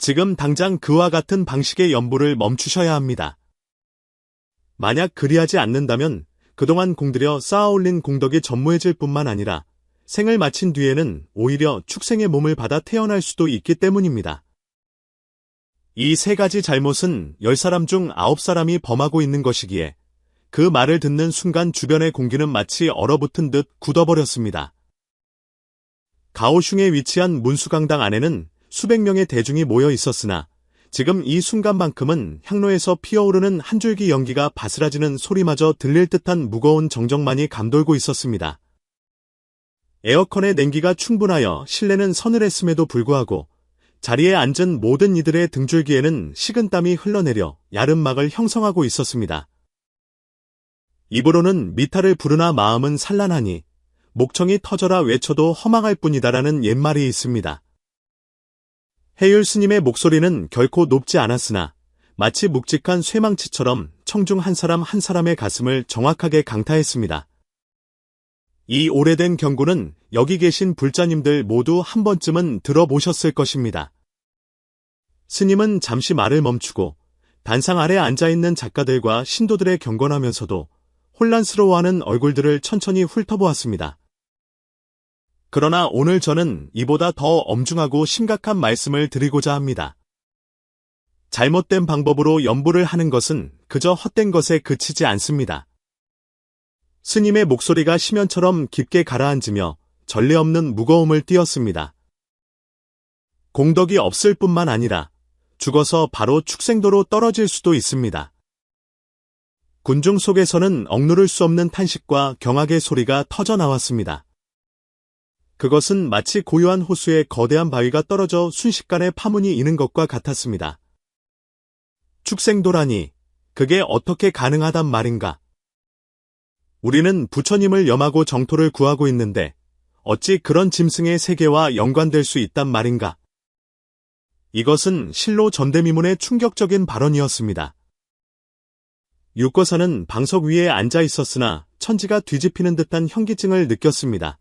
지금 당장 그와 같은 방식의 연부를 멈추셔야 합니다. 만약 그리하지 않는다면 그동안 공들여 쌓아올린 공덕이 전무해질 뿐만 아니라 생을 마친 뒤에는 오히려 축생의 몸을 받아 태어날 수도 있기 때문입니다. 이 세 가지 잘못은 10사람 중 9사람이 범하고 있는 것이기에 그 말을 듣는 순간 주변의 공기는 마치 얼어붙은 듯 굳어버렸습니다. 가오슝에 위치한 문수강당 안에는 수백 명의 대중이 모여 있었으나 지금 이 순간만큼은 향로에서 피어오르는 한 줄기 연기가 바스라지는 소리마저 들릴 듯한 무거운 정적만이 감돌고 있었습니다. 에어컨의 냉기가 충분하여 실내는 서늘했음에도 불구하고 자리에 앉은 모든 이들의 등줄기에는 식은땀이 흘러내려 야름막을 형성하고 있었습니다. 입으로는 미타를 부르나 마음은 산란하니 목청이 터져라 외쳐도 허망할 뿐이다라는 옛말이 있습니다. 해율 스님의 목소리는 결코 높지 않았으나 마치 묵직한 쇠망치처럼 청중 한 사람 한 사람의 가슴을 정확하게 강타했습니다. 이 오래된 경고는 여기 계신 불자님들 모두 한 번쯤은 들어보셨을 것입니다. 스님은 잠시 말을 멈추고 단상 아래 앉아있는 작가들과 신도들의 경건하면서도 혼란스러워하는 얼굴들을 천천히 훑어보았습니다. 그러나 오늘 저는 이보다 더 엄중하고 심각한 말씀을 드리고자 합니다. 잘못된 방법으로 연부를 하는 것은 그저 헛된 것에 그치지 않습니다. 스님의 목소리가 심연처럼 깊게 가라앉으며 전례 없는 무거움을 띠었습니다. 공덕이 없을 뿐만 아니라 죽어서 바로 축생도로 떨어질 수도 있습니다. 군중 속에서는 억누를 수 없는 탄식과 경악의 소리가 터져나왔습니다. 그것은 마치 고요한 호수에 거대한 바위가 떨어져 순식간에 파문이 이는 것과 같았습니다. 축생도라니, 그게 어떻게 가능하단 말인가? 우리는 부처님을 염하고 정토를 구하고 있는데 어찌 그런 짐승의 세계와 연관될 수 있단 말인가? 이것은 실로 전대미문의 충격적인 발언이었습니다. 육거사는 방석 위에 앉아 있었으나 천지가 뒤집히는 듯한 현기증을 느꼈습니다.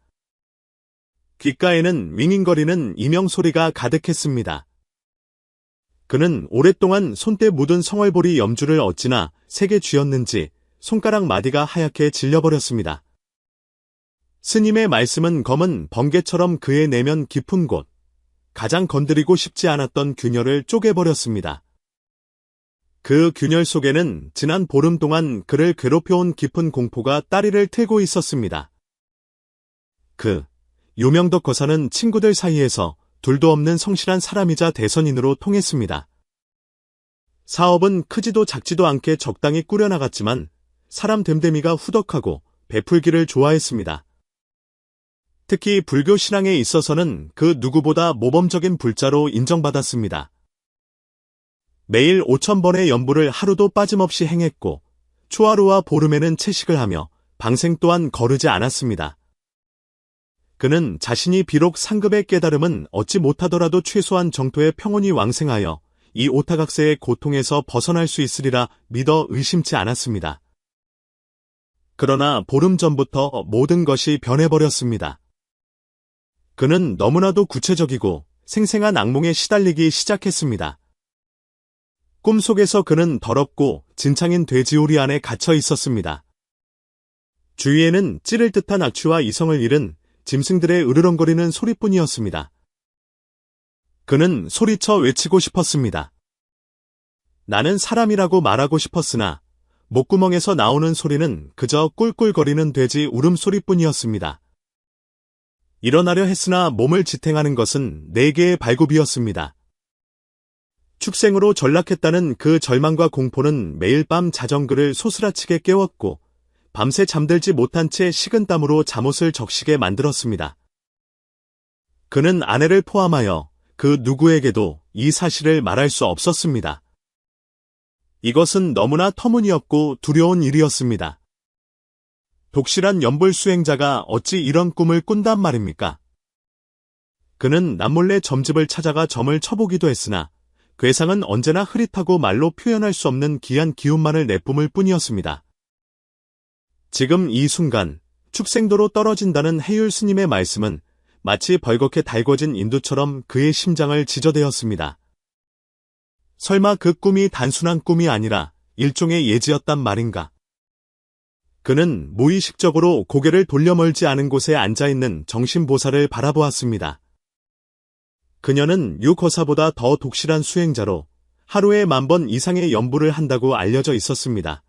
귓가에는 윙윙거리는 이명소리가 가득했습니다. 그는 오랫동안 손때 묻은 성월보리 염주를 어찌나 세게 쥐었는지 손가락 마디가 하얗게 질려버렸습니다. 스님의 말씀은 검은 번개처럼 그의 내면 깊은 곳, 가장 건드리고 싶지 않았던 균열을 쪼개버렸습니다. 그 균열 속에는 지난 보름 동안 그를 괴롭혀온 깊은 공포가 따리를 틀고 있었습니다. 유명덕 거사는 친구들 사이에서 둘도 없는 성실한 사람이자 대선인으로 통했습니다. 사업은 크지도 작지도 않게 적당히 꾸려나갔지만 사람 됨됨이가 후덕하고 베풀기를 좋아했습니다. 특히 불교 신앙에 있어서는 그 누구보다 모범적인 불자로 인정받았습니다. 매일 5,000번의 연부를 하루도 빠짐없이 행했고 초하루와 보름에는 채식을 하며 방생 또한 거르지 않았습니다. 그는 자신이 비록 상급의 깨달음은 얻지 못하더라도 최소한 정토의 평온이 왕생하여 이 오타각세의 고통에서 벗어날 수 있으리라 믿어 의심치 않았습니다. 그러나 보름 전부터 모든 것이 변해버렸습니다. 그는 너무나도 구체적이고 생생한 악몽에 시달리기 시작했습니다. 꿈속에서 그는 더럽고 진창인 돼지우리 안에 갇혀 있었습니다. 주위에는 찌를 듯한 악취와 이성을 잃은 짐승들의 으르렁거리는 소리뿐이었습니다. 그는 소리쳐 외치고 싶었습니다. 나는 사람이라고 말하고 싶었으나 목구멍에서 나오는 소리는 그저 꿀꿀거리는 돼지 울음소리뿐이었습니다. 일어나려 했으나 몸을 지탱하는 것은 4개의 발굽이었습니다. 축생으로 전락했다는 그 절망과 공포는 매일 밤 자정그를 소스라치게 깨웠고 밤새 잠들지 못한 채 식은땀으로 잠옷을 적시게 만들었습니다. 그는 아내를 포함하여 그 누구에게도 이 사실을 말할 수 없었습니다. 이것은 너무나 터무니없고 두려운 일이었습니다. 독실한 연불 수행자가 어찌 이런 꿈을 꾼단 말입니까? 그는 남몰래 점집을 찾아가 점을 쳐보기도 했으나 괴상은 언제나 흐릿하고 말로 표현할 수 없는 기이한 기운만을 내뿜을 뿐이었습니다. 지금 이 순간 축생도로 떨어진다는 해율 스님의 말씀은 마치 벌겋게 달궈진 인두처럼 그의 심장을 지저대었습니다. 설마 그 꿈이 단순한 꿈이 아니라 일종의 예지였단 말인가? 그는 무의식적으로 고개를 돌려 멀지 않은 곳에 앉아있는 정신보살을 바라보았습니다. 그녀는 유거사보다 더 독실한 수행자로 하루에 10,000번 이상의 연부를 한다고 알려져 있었습니다.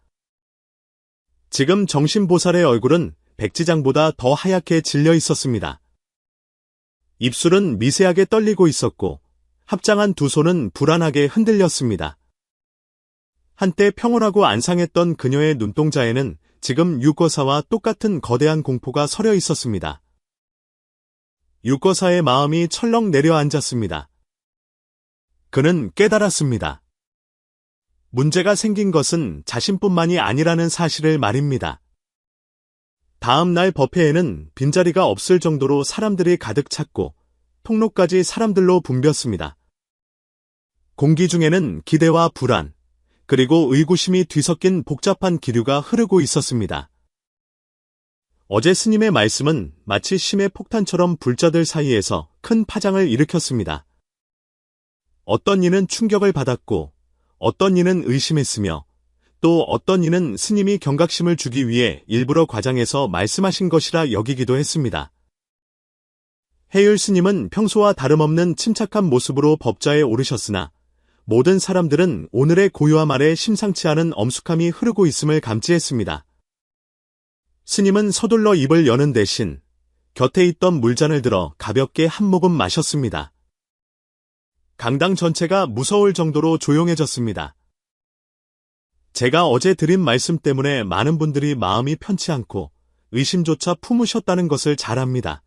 지금 정신보살의 얼굴은 백지장보다 더 하얗게 질려 있었습니다. 입술은 미세하게 떨리고 있었고 합장한 두 손은 불안하게 흔들렸습니다. 한때 평온하고 안상했던 그녀의 눈동자에는 지금 유거사와 똑같은 거대한 공포가 서려 있었습니다. 유거사의 마음이 철렁 내려앉았습니다. 그는 깨달았습니다. 문제가 생긴 것은 자신뿐만이 아니라는 사실을 말입니다. 다음 날 법회에는 빈자리가 없을 정도로 사람들이 가득 찼고 통로까지 사람들로 붐볐습니다. 공기 중에는 기대와 불안, 그리고 의구심이 뒤섞인 복잡한 기류가 흐르고 있었습니다. 어제 스님의 말씀은 마치 심해 폭탄처럼 불자들 사이에서 큰 파장을 일으켰습니다. 어떤 이는 충격을 받았고, 어떤 이는 의심했으며, 또 어떤 이는 스님이 경각심을 주기 위해 일부러 과장해서 말씀하신 것이라 여기기도 했습니다. 해율 스님은 평소와 다름없는 침착한 모습으로 법좌에 오르셨으나 모든 사람들은 오늘의 고요함 아래 심상치 않은 엄숙함이 흐르고 있음을 감지했습니다. 스님은 서둘러 입을 여는 대신 곁에 있던 물잔을 들어 가볍게 한 모금 마셨습니다. 강당 전체가 무서울 정도로 조용해졌습니다. 제가 어제 드린 말씀 때문에 많은 분들이 마음이 편치 않고 의심조차 품으셨다는 것을 잘 압니다.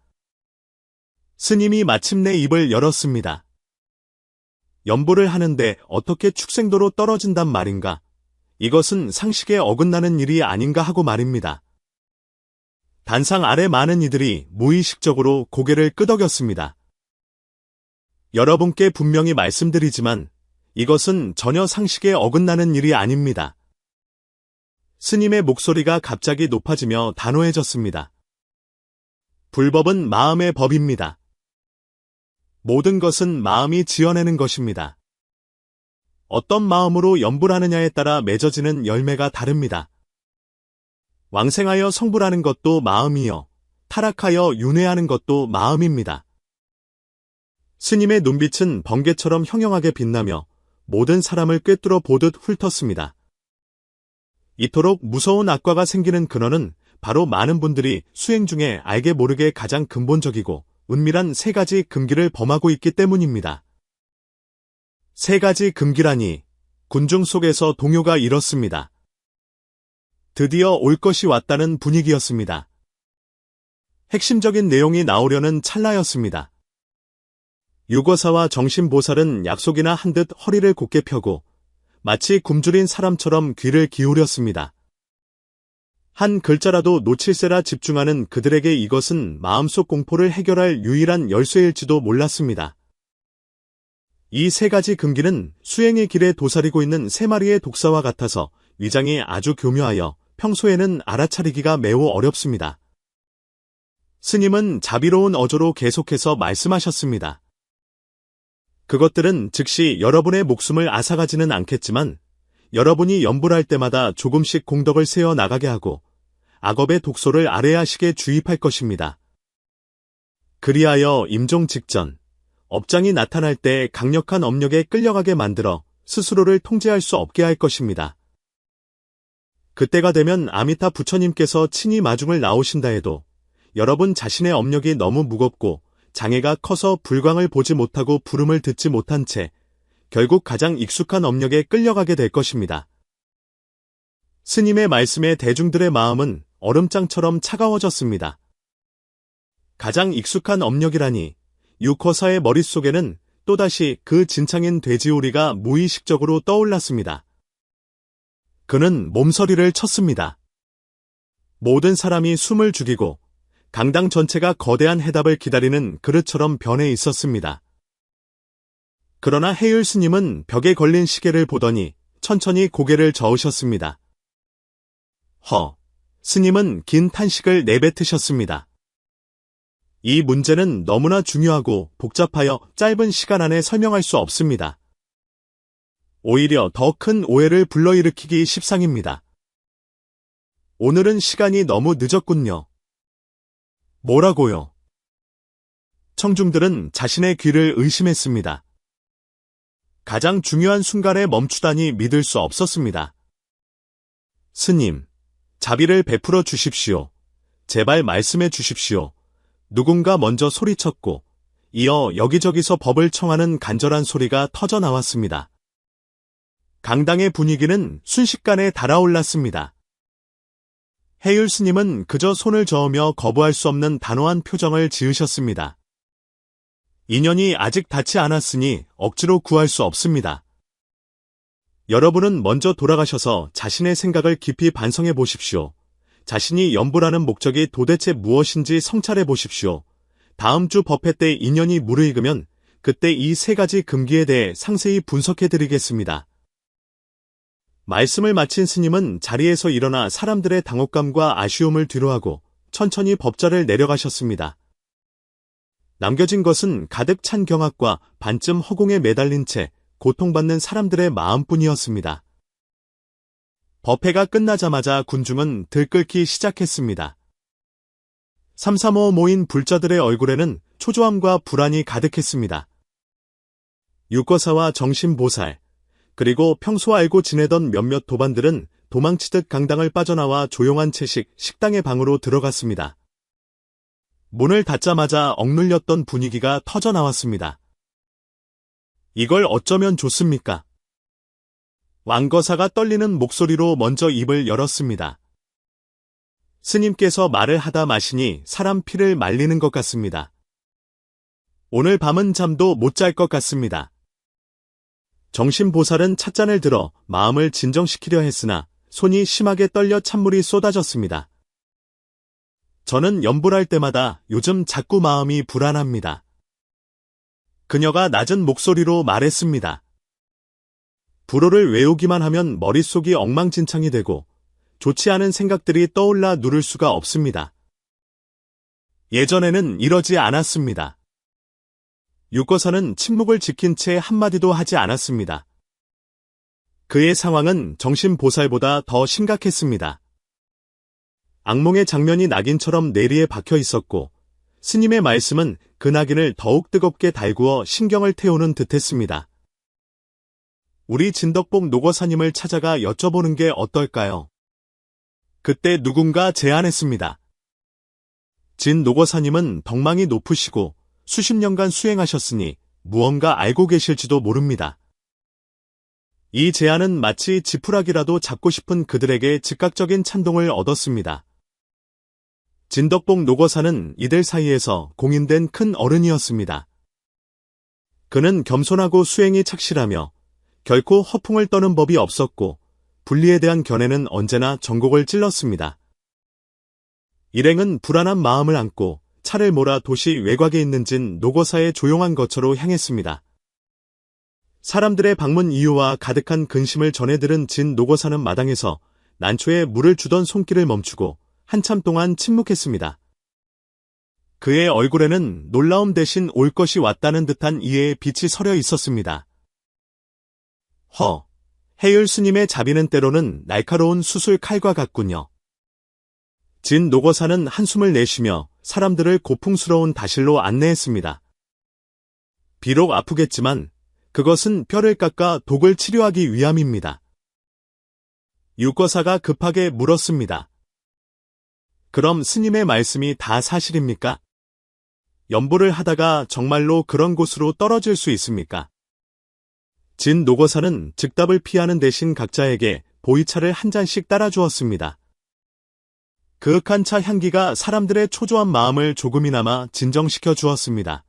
스님이 마침내 입을 열었습니다. 연보를 하는데 어떻게 축생도로 떨어진단 말인가? 이것은 상식에 어긋나는 일이 아닌가 하고 말입니다. 단상 아래 많은 이들이 무의식적으로 고개를 끄덕였습니다. 여러분께 분명히 말씀드리지만 이것은 전혀 상식에 어긋나는 일이 아닙니다. 스님의 목소리가 갑자기 높아지며 단호해졌습니다. 불법은 마음의 법입니다. 모든 것은 마음이 지어내는 것입니다. 어떤 마음으로 연불하느냐에 따라 맺어지는 열매가 다릅니다. 왕생하여 성불하는 것도 마음이요, 타락하여 윤회하는 것도 마음입니다. 스님의 눈빛은 번개처럼 형형하게 빛나며 모든 사람을 꿰뚫어 보듯 훑었습니다. 이토록 무서운 악과가 생기는 근원은 바로 많은 분들이 수행 중에 알게 모르게 가장 근본적이고 은밀한 3가지 금기를 범하고 있기 때문입니다. 3가지 금기라니 군중 속에서 동요가 일었습니다. 드디어 올 것이 왔다는 분위기였습니다. 핵심적인 내용이 나오려는 찰나였습니다. 유거사와 정신보살은 약속이나 한 듯 허리를 곧게 펴고 마치 굶주린 사람처럼 귀를 기울였습니다. 한 글자라도 놓칠세라 집중하는 그들에게 이것은 마음속 공포를 해결할 유일한 열쇠일지도 몰랐습니다. 이 3가지 금기는 수행의 길에 도사리고 있는 3마리의 독사와 같아서 위장이 아주 교묘하여 평소에는 알아차리기가 매우 어렵습니다. 스님은 자비로운 어조로 계속해서 말씀하셨습니다. 그것들은 즉시 여러분의 목숨을 앗아가지는 않겠지만 여러분이 연불할 때마다 조금씩 공덕을 세어 나가게 하고 악업의 독소를 아래하시게 주입할 것입니다. 그리하여 임종 직전, 업장이 나타날 때 강력한 업력에 끌려가게 만들어 스스로를 통제할 수 없게 할 것입니다. 그때가 되면 아미타 부처님께서 친히 마중을 나오신다 해도 여러분 자신의 업력이 너무 무겁고 장애가 커서 불광을 보지 못하고 부름을 듣지 못한 채 결국 가장 익숙한 업력에 끌려가게 될 것입니다. 스님의 말씀에 대중들의 마음은 얼음장처럼 차가워졌습니다. 가장 익숙한 업력이라니 유거사의 머릿속에는 또다시 그 진창인 돼지오리가 무의식적으로 떠올랐습니다. 그는 몸서리를 쳤습니다. 모든 사람이 숨을 죽이고 강당 전체가 거대한 해답을 기다리는 그릇처럼 변해 있었습니다. 그러나 해율 스님은 벽에 걸린 시계를 보더니 천천히 고개를 저으셨습니다. 스님은 긴 탄식을 내뱉으셨습니다. 이 문제는 너무나 중요하고 복잡하여 짧은 시간 안에 설명할 수 없습니다. 오히려 더 큰 오해를 불러일으키기 십상입니다. 오늘은 시간이 너무 늦었군요. 뭐라고요? 청중들은 자신의 귀를 의심했습니다. 가장 중요한 순간에 멈추다니 믿을 수 없었습니다. 스님, 자비를 베풀어 주십시오. 제발 말씀해 주십시오. 누군가 먼저 소리쳤고, 이어 여기저기서 법을 청하는 간절한 소리가 터져 나왔습니다. 강당의 분위기는 순식간에 달아올랐습니다. 해율 스님은 그저 손을 저으며 거부할 수 없는 단호한 표정을 지으셨습니다. 인연이 아직 닿지 않았으니 억지로 구할 수 없습니다. 여러분은 먼저 돌아가셔서 자신의 생각을 깊이 반성해 보십시오. 자신이 연보라는 목적이 도대체 무엇인지 성찰해 보십시오. 다음 주 법회 때 인연이 무르익으면 그때 이 3가지 금기에 대해 상세히 분석해 드리겠습니다. 말씀을 마친 스님은 자리에서 일어나 사람들의 당혹감과 아쉬움을 뒤로하고 천천히 법좌를 내려가셨습니다. 남겨진 것은 가득 찬 경악과 반쯤 허공에 매달린 채 고통받는 사람들의 마음뿐이었습니다. 법회가 끝나자마자 군중은 들끓기 시작했습니다. 삼삼오오 모인 불자들의 얼굴에는 초조함과 불안이 가득했습니다. 육거사와 정신보살, 그리고 평소 알고 지내던 몇몇 도반들은 도망치듯 강당을 빠져나와 조용한 채식 식당의 방으로 들어갔습니다. 문을 닫자마자 억눌렸던 분위기가 터져나왔습니다. 이걸 어쩌면 좋습니까? 왕거사가 떨리는 목소리로 먼저 입을 열었습니다. 스님께서 말을 하다 마시니 사람 피를 말리는 것 같습니다. 오늘 밤은 잠도 못 잘 것 같습니다. 정신보살은 찻잔을 들어 마음을 진정시키려 했으나 손이 심하게 떨려 찬물이 쏟아졌습니다. 저는 연불할 때마다 요즘 자꾸 마음이 불안합니다. 그녀가 낮은 목소리로 말했습니다. 불호를 외우기만 하면 머릿속이 엉망진창이 되고 좋지 않은 생각들이 떠올라 누를 수가 없습니다. 예전에는 이러지 않았습니다. 육거사는 침묵을 지킨 채 한마디도 하지 않았습니다. 그의 상황은 정신보살보다 더 심각했습니다. 악몽의 장면이 낙인처럼 내리에 박혀 있었고 스님의 말씀은 그 낙인을 더욱 뜨겁게 달구어 신경을 태우는 듯했습니다. 우리 진덕복 노거사님을 찾아가 여쭤보는 게 어떨까요? 그때 누군가 제안했습니다. 진 노거사님은 덕망이 높으시고 수십 년간 수행하셨으니 무언가 알고 계실지도 모릅니다. 이 제안은 마치 지푸라기라도 잡고 싶은 그들에게 즉각적인 찬동을 얻었습니다. 진덕복 노거사는 이들 사이에서 공인된 큰 어른이었습니다. 그는 겸손하고 수행이 착실하며 결코 허풍을 떠는 법이 없었고 분리에 대한 견해는 언제나 전곡을 찔렀습니다. 일행은 불안한 마음을 안고 차를 몰아 도시 외곽에 있는 진 노거사의 조용한 거처로 향했습니다. 사람들의 방문 이유와 가득한 근심을 전해 들은 진 노거사는 마당에서 난초에 물을 주던 손길을 멈추고 한참 동안 침묵했습니다. 그의 얼굴에는 놀라움 대신 올 것이 왔다는 듯한 이해의 빛이 서려 있었습니다. 해율 스님의 자비는 때로는 날카로운 수술 칼과 같군요. 진 노거사는 한숨을 내쉬며 사람들을 고풍스러운 다실로 안내했습니다. 비록 아프겠지만 그것은 뼈를 깎아 독을 치료하기 위함입니다. 육거사가 급하게 물었습니다. 그럼 스님의 말씀이 다 사실입니까? 연보를 하다가 정말로 그런 곳으로 떨어질 수 있습니까? 진 노거사는 즉답을 피하는 대신 각자에게 보이차를 한 잔씩 따라주었습니다. 그윽한 차 향기가 사람들의 초조한 마음을 조금이나마 진정시켜 주었습니다.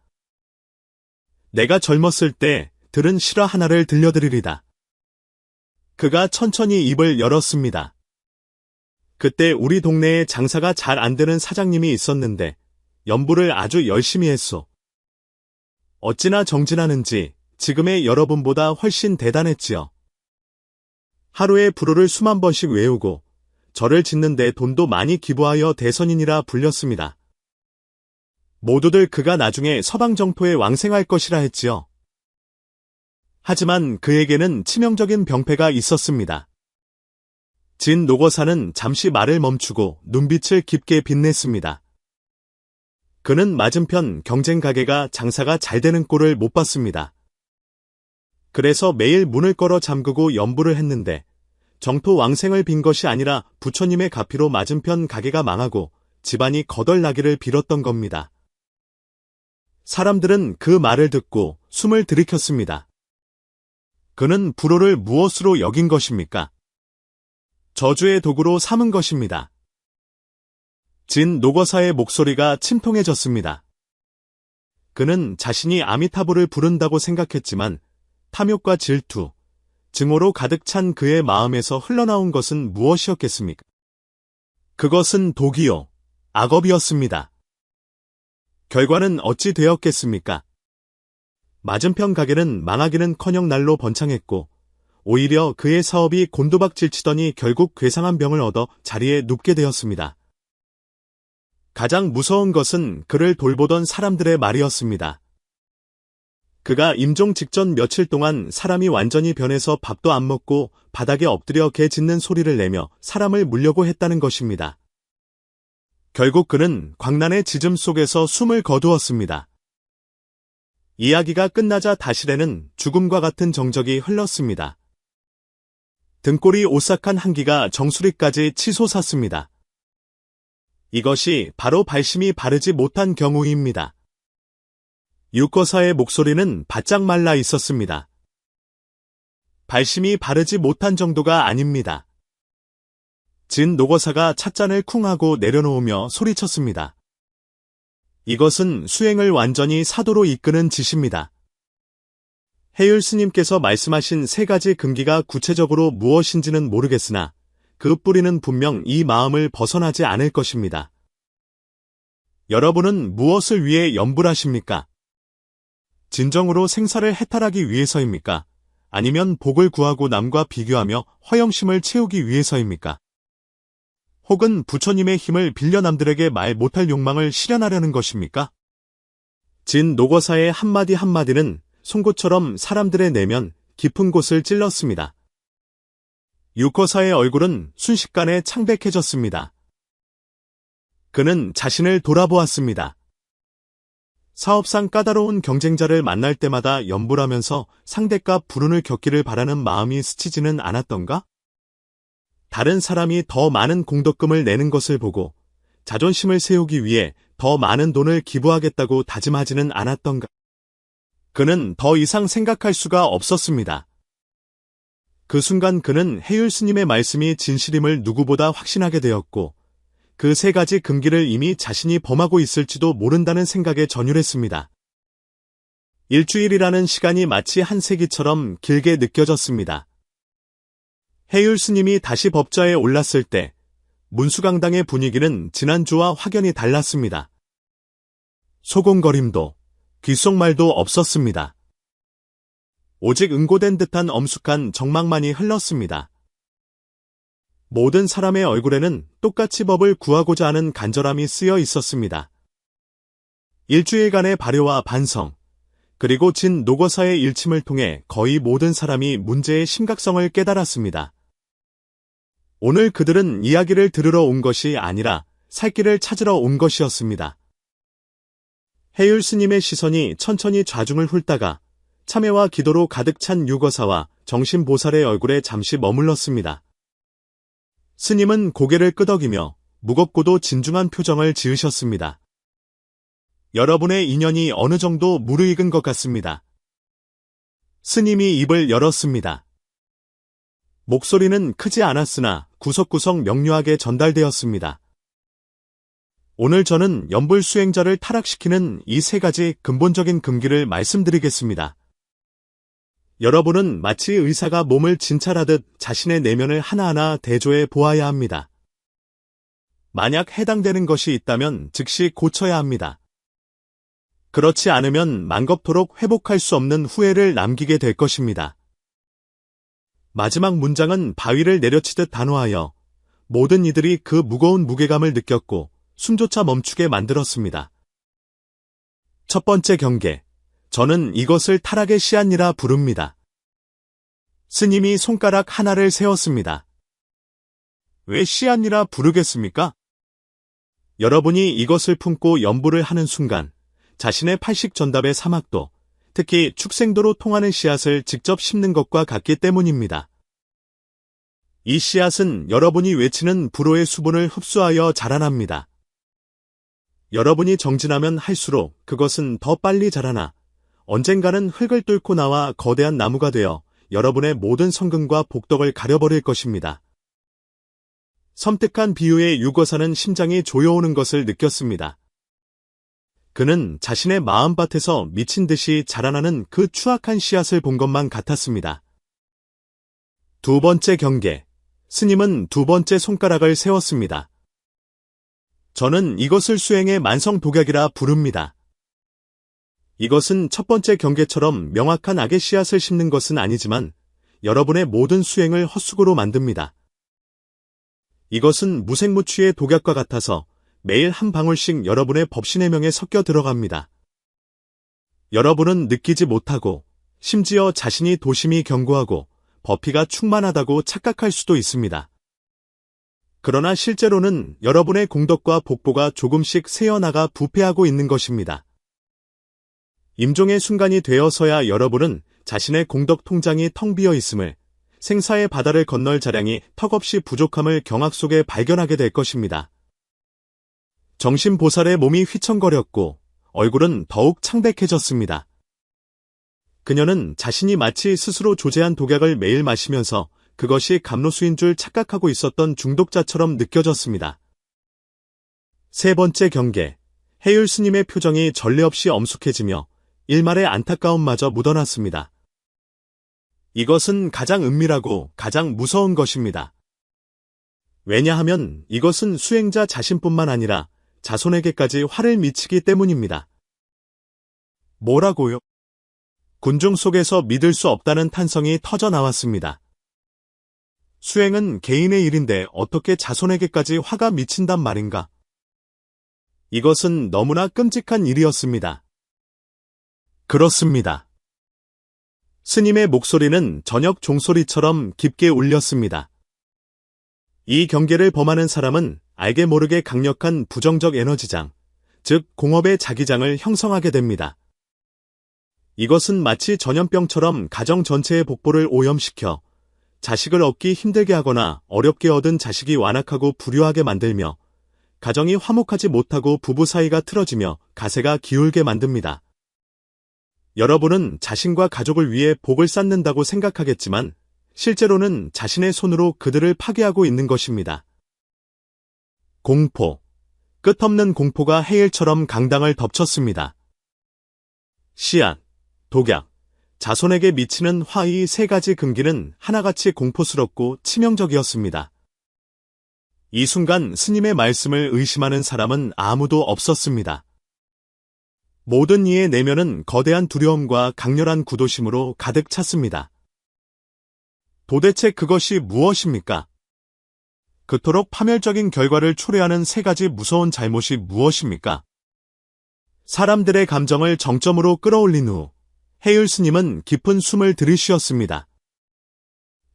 내가 젊었을 때 들은 실화 하나를 들려드리리다. 그가 천천히 입을 열었습니다. 그때 우리 동네에 장사가 잘 안 되는 사장님이 있었는데 연부를 아주 열심히 했소. 어찌나 정진하는지 지금의 여러분보다 훨씬 대단했지요. 하루에 불호를 수만 번씩 외우고 절을 짓는데 돈도 많이 기부하여 대선인이라 불렸습니다. 모두들 그가 나중에 서방정토에 왕생할 것이라 했지요. 하지만 그에게는 치명적인 병폐가 있었습니다. 진 노거사는 잠시 말을 멈추고 눈빛을 깊게 빛냈습니다. 그는 맞은편 경쟁 가게가 장사가 잘 되는 꼴을 못 봤습니다. 그래서 매일 문을 걸어 잠그고 염불을 했는데 정토 왕생을 빈 것이 아니라 부처님의 가피로 맞은편 가게가 망하고 집안이 거덜나기를 빌었던 겁니다. 사람들은 그 말을 듣고 숨을 들이켰습니다. 그는 불호를 무엇으로 여긴 것입니까? 저주의 도구로 삼은 것입니다. 진 노거사의 목소리가 침통해졌습니다. 그는 자신이 아미타불을 부른다고 생각했지만 탐욕과 질투, 증오로 가득 찬 그의 마음에서 흘러나온 것은 무엇이었겠습니까? 그것은 독이요, 악업이었습니다. 결과는 어찌 되었겠습니까? 맞은편 가게는 망하기는커녕 날로 번창했고 오히려 그의 사업이 곤두박질치더니 결국 괴상한 병을 얻어 자리에 눕게 되었습니다. 가장 무서운 것은 그를 돌보던 사람들의 말이었습니다. 그가 임종 직전 며칠 동안 사람이 완전히 변해서 밥도 안 먹고 바닥에 엎드려 개 짖는 소리를 내며 사람을 물려고 했다는 것입니다. 결국 그는 광란의 짖음 속에서 숨을 거두었습니다. 이야기가 끝나자 다실에는 죽음과 같은 정적이 흘렀습니다. 등골이 오싹한 한기가 정수리까지 치솟았습니다. 이것이 바로 발심이 바르지 못한 경우입니다. 유거사의 목소리는 바짝 말라 있었습니다. 발심이 바르지 못한 정도가 아닙니다. 진 노거사가 찻잔을 쿵 하고 내려놓으며 소리쳤습니다. 이것은 수행을 완전히 사도로 이끄는 짓입니다. 해율 스님께서 말씀하신 세 가지 금기가 구체적으로 무엇인지는 모르겠으나 그 뿌리는 분명 이 마음을 벗어나지 않을 것입니다. 여러분은 무엇을 위해 염불하십니까? 진정으로 생사를 해탈하기 위해서입니까? 아니면 복을 구하고 남과 비교하며 허영심을 채우기 위해서입니까? 혹은 부처님의 힘을 빌려 남들에게 말 못할 욕망을 실현하려는 것입니까? 진 노거사의 한마디 한마디는 송곳처럼 사람들의 내면 깊은 곳을 찔렀습니다. 유거사의 얼굴은 순식간에 창백해졌습니다. 그는 자신을 돌아보았습니다. 사업상 까다로운 경쟁자를 만날 때마다 염불하면서 상대값 불운을 겪기를 바라는 마음이 스치지는 않았던가? 다른 사람이 더 많은 공덕금을 내는 것을 보고 자존심을 세우기 위해 더 많은 돈을 기부하겠다고 다짐하지는 않았던가? 그는 더 이상 생각할 수가 없었습니다. 그 순간 그는 해율 스님의 말씀이 진실임을 누구보다 확신하게 되었고 그 세 가지 금기를 이미 자신이 범하고 있을지도 모른다는 생각에 전율했습니다. 일주일이라는 시간이 마치 한 세기처럼 길게 느껴졌습니다. 해율 스님이 다시 법좌에 올랐을 때 문수강당의 분위기는 지난주와 확연히 달랐습니다. 소곤거림도 귓속말도 없었습니다. 오직 응고된 듯한 엄숙한 정막만이 흘렀습니다. 모든 사람의 얼굴에는 똑같이 법을 구하고자 하는 간절함이 쓰여 있었습니다. 일주일간의 발효와 반성, 그리고 진 노거사의 일침을 통해 거의 모든 사람이 문제의 심각성을 깨달았습니다. 오늘 그들은 이야기를 들으러 온 것이 아니라 살 길을 찾으러 온 것이었습니다. 해율 스님의 시선이 천천히 좌중을 훑다가 참회와 기도로 가득 찬 유거사와 정신보살의 얼굴에 잠시 머물렀습니다. 스님은 고개를 끄덕이며 무겁고도 진중한 표정을 지으셨습니다. 여러분의 인연이 어느 정도 무르익은 것 같습니다. 스님이 입을 열었습니다. 목소리는 크지 않았으나 구석구석 명료하게 전달되었습니다. 오늘 저는 염불 수행자를 타락시키는 이 세 가지 근본적인 금기를 말씀드리겠습니다. 여러분은 마치 의사가 몸을 진찰하듯 자신의 내면을 하나하나 대조해 보아야 합니다. 만약 해당되는 것이 있다면 즉시 고쳐야 합니다. 그렇지 않으면 만겁토록 회복할 수 없는 후회를 남기게 될 것입니다. 마지막 문장은 바위를 내려치듯 단호하여 모든 이들이 그 무거운 무게감을 느꼈고 숨조차 멈추게 만들었습니다. 첫 번째 경계, 저는 이것을 타락의 씨앗이라 부릅니다. 스님이 손가락 하나를 세웠습니다. 왜 씨앗이라 부르겠습니까? 여러분이 이것을 품고 연부를 하는 순간 자신의 팔식전답의 사막도, 특히 축생도로 통하는 씨앗을 직접 심는 것과 같기 때문입니다. 이 씨앗은 여러분이 외치는 불호의 수분을 흡수하여 자라납니다. 여러분이 정진하면 할수록 그것은 더 빨리 자라나 언젠가는 흙을 뚫고 나와 거대한 나무가 되어 여러분의 모든 성금과 복덕을 가려버릴 것입니다. 섬뜩한 비유의 유거사는 심장이 조여오는 것을 느꼈습니다. 그는 자신의 마음밭에서 미친 듯이 자라나는 그 추악한 씨앗을 본 것만 같았습니다. 두 번째 경계. 스님은 두 번째 손가락을 세웠습니다. 저는 이것을 수행의 만성독약이라 부릅니다. 이것은 첫 번째 경계처럼 명확한 악의 씨앗을 심는 것은 아니지만 여러분의 모든 수행을 헛수고로 만듭니다. 이것은 무색무취의 독약과 같아서 매일 한 방울씩 여러분의 법신의 명에 섞여 들어갑니다. 여러분은 느끼지 못하고 심지어 자신이 도심이 견고하고 버피가 충만하다고 착각할 수도 있습니다. 그러나 실제로는 여러분의 공덕과 복보가 조금씩 새어나가 부패하고 있는 것입니다. 임종의 순간이 되어서야 여러분은 자신의 공덕 통장이 텅 비어 있음을, 생사의 바다를 건널 자량이 턱없이 부족함을 경악 속에 발견하게 될 것입니다. 정신보살의 몸이 휘청거렸고 얼굴은 더욱 창백해졌습니다. 그녀는 자신이 마치 스스로 조제한 독약을 매일 마시면서 그것이 감로수인 줄 착각하고 있었던 중독자처럼 느껴졌습니다. 세 번째 경계. 해율 스님의 표정이 전례 없이 엄숙해지며 일말의 안타까움마저 묻어났습니다. 이것은 가장 은밀하고 가장 무서운 것입니다. 왜냐하면 이것은 수행자 자신뿐만 아니라 자손에게까지 화를 미치기 때문입니다. 뭐라고요? 군중 속에서 믿을 수 없다는 탄성이 터져 나왔습니다. 수행은 개인의 일인데 어떻게 자손에게까지 화가 미친단 말인가? 이것은 너무나 끔찍한 일이었습니다. 그렇습니다. 스님의 목소리는 저녁 종소리처럼 깊게 울렸습니다. 이 경계를 범하는 사람은 알게 모르게 강력한 부정적 에너지장, 즉 공업의 자기장을 형성하게 됩니다. 이것은 마치 전염병처럼 가정 전체의 복보를 오염시켜 자식을 얻기 힘들게 하거나 어렵게 얻은 자식이 완악하고 불효하게 만들며 가정이 화목하지 못하고 부부 사이가 틀어지며 가세가 기울게 만듭니다. 여러분은 자신과 가족을 위해 복을 쌓는다고 생각하겠지만 실제로는 자신의 손으로 그들을 파괴하고 있는 것입니다. 공포. 끝없는 공포가 해일처럼 강당을 덮쳤습니다. 씨앗, 독약, 자손에게 미치는 화 이 세 가지 금기는 하나같이 공포스럽고 치명적이었습니다. 이 순간 스님의 말씀을 의심하는 사람은 아무도 없었습니다. 모든 이의 내면은 거대한 두려움과 강렬한 구도심으로 가득 찼습니다. 도대체 그것이 무엇입니까? 그토록 파멸적인 결과를 초래하는 세 가지 무서운 잘못이 무엇입니까? 사람들의 감정을 정점으로 끌어올린 후 해율 스님은 깊은 숨을 들이쉬었습니다.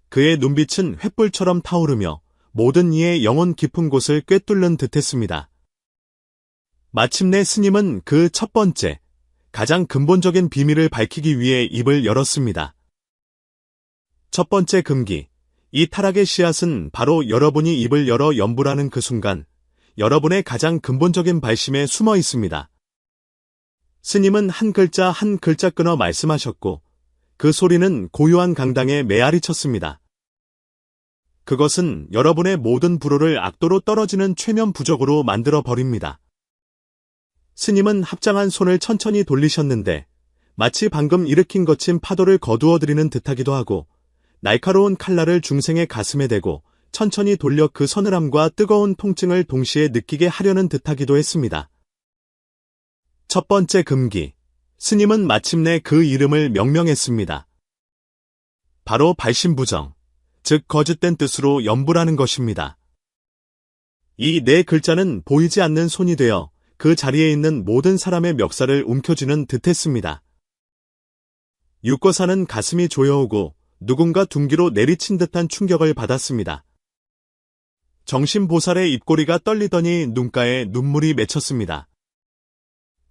그의 눈빛은 횃불처럼 타오르며 모든 이의 영혼 깊은 곳을 꿰뚫는 듯했습니다. 마침내 스님은 그 첫 번째, 가장 근본적인 비밀을 밝히기 위해 입을 열었습니다. 첫 번째 금기, 이 타락의 씨앗은 바로 여러분이 입을 열어 연불하는 그 순간 여러분의 가장 근본적인 발심에 숨어 있습니다. 스님은 한 글자 한 글자 끊어 말씀하셨고 그 소리는 고요한 강당에 메아리 쳤습니다. 그것은 여러분의 모든 불호를 악도로 떨어지는 최면 부적으로 만들어 버립니다. 스님은 합장한 손을 천천히 돌리셨는데 마치 방금 일으킨 거친 파도를 거두어들이는 듯하기도 하고 날카로운 칼날을 중생의 가슴에 대고 천천히 돌려 그 서늘함과 뜨거운 통증을 동시에 느끼게 하려는 듯하기도 했습니다. 첫 번째 금기, 스님은 마침내 그 이름을 명명했습니다. 바로 발심부정, 즉 거짓된 뜻으로 연불하는 것입니다. 이 네 글자는 보이지 않는 손이 되어 그 자리에 있는 모든 사람의 멱살을 움켜쥐는 듯했습니다. 육거사는 가슴이 조여오고 누군가 둔기로 내리친 듯한 충격을 받았습니다. 정신보살의 입꼬리가 떨리더니 눈가에 눈물이 맺혔습니다.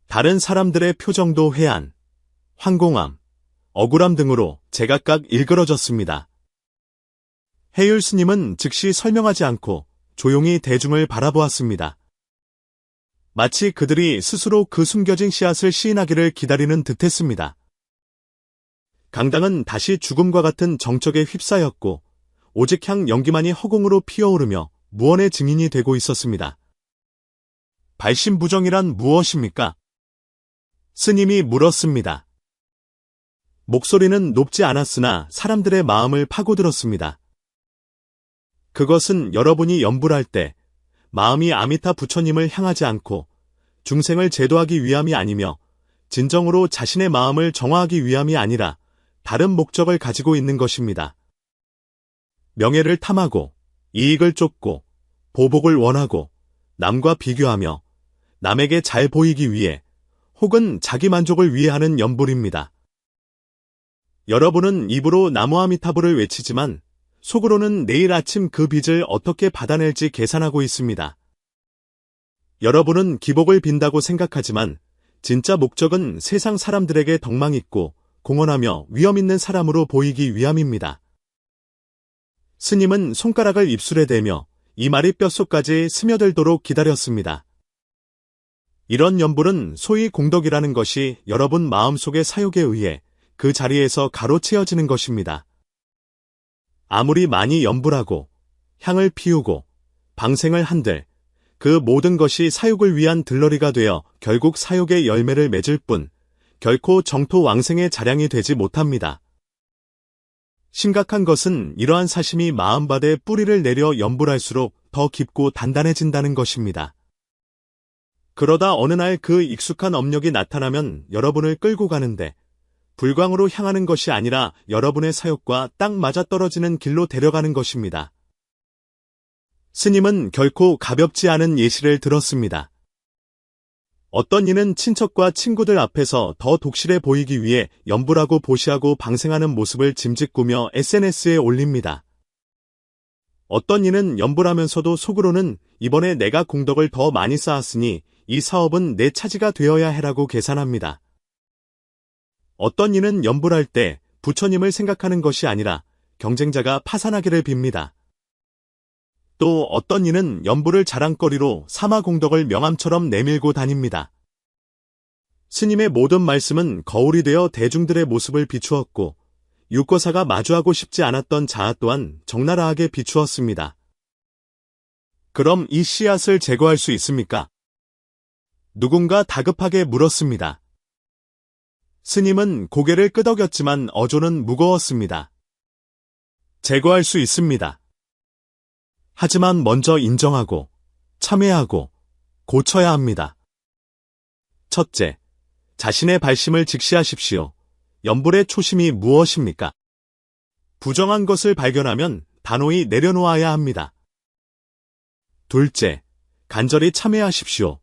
다른 사람들의 표정도 회한, 황공함, 억울함 등으로 제각각 일그러졌습니다. 해율 스님은 즉시 설명하지 않고 조용히 대중을 바라보았습니다. 마치 그들이 스스로 그 숨겨진 씨앗을 시인하기를 기다리는 듯했습니다. 강당은 다시 죽음과 같은 정적에 휩싸였고 오직 향 연기만이 허공으로 피어오르며 무언의 증인이 되고 있었습니다. 발심부정이란 무엇입니까? 스님이 물었습니다. 목소리는 높지 않았으나 사람들의 마음을 파고들었습니다. 그것은 여러분이 염불할 때 마음이 아미타 부처님을 향하지 않고 중생을 제도하기 위함이 아니며 진정으로 자신의 마음을 정화하기 위함이 아니라 다른 목적을 가지고 있는 것입니다. 명예를 탐하고 이익을 쫓고 보복을 원하고 남과 비교하며 남에게 잘 보이기 위해 혹은 자기 만족을 위해 하는 염불입니다. 여러분은 입으로 나무아미타불을 외치지만 속으로는 내일 아침 그 빚을 어떻게 받아낼지 계산하고 있습니다. 여러분은 기복을 빈다고 생각하지만 진짜 목적은 세상 사람들에게 덕망 있고 공헌하며 위엄 있는 사람으로 보이기 위함입니다. 스님은 손가락을 입술에 대며 이 말이 뼛속까지 스며들도록 기다렸습니다. 이런 염불은 소위 공덕이라는 것이 여러분 마음속의 사욕에 의해 그 자리에서 가로채어지는 것입니다. 아무리 많이 염불하고 향을 피우고 방생을 한들 그 모든 것이 사욕을 위한 들러리가 되어 결국 사욕의 열매를 맺을 뿐 결코 정토 왕생의 자량이 되지 못합니다. 심각한 것은 이러한 사심이 마음바다에 뿌리를 내려 염불할수록 더 깊고 단단해진다는 것입니다. 그러다 어느 날 그 익숙한 업력이 나타나면 여러분을 끌고 가는데 불광으로 향하는 것이 아니라 여러분의 사욕과 딱 맞아떨어지는 길로 데려가는 것입니다. 스님은 결코 가볍지 않은 예시를 들었습니다. 어떤 이는 친척과 친구들 앞에서 더 독실해 보이기 위해 염불하고 보시하고 방생하는 모습을 짐짓구며 SNS에 올립니다. 어떤 이는 염불하면서도 속으로는 이번에 내가 공덕을 더 많이 쌓았으니 이 사업은 내 차지가 되어야 해라고 계산합니다. 어떤 이는 염불할 때 부처님을 생각하는 것이 아니라 경쟁자가 파산하기를 빕니다. 또 어떤 이는 염불을 자랑거리로 사마공덕을 명함처럼 내밀고 다닙니다. 스님의 모든 말씀은 거울이 되어 대중들의 모습을 비추었고 육거사가 마주하고 싶지 않았던 자아 또한 적나라하게 비추었습니다. 그럼 이 씨앗을 제거할 수 있습니까? 누군가 다급하게 물었습니다. 스님은 고개를 끄덕였지만 어조는 무거웠습니다. 제거할 수 있습니다. 하지만 먼저 인정하고 참회하고 고쳐야 합니다. 첫째, 자신의 발심을 직시하십시오. 염불의 초심이 무엇입니까? 부정한 것을 발견하면 단호히 내려놓아야 합니다. 둘째, 간절히 참회하십시오.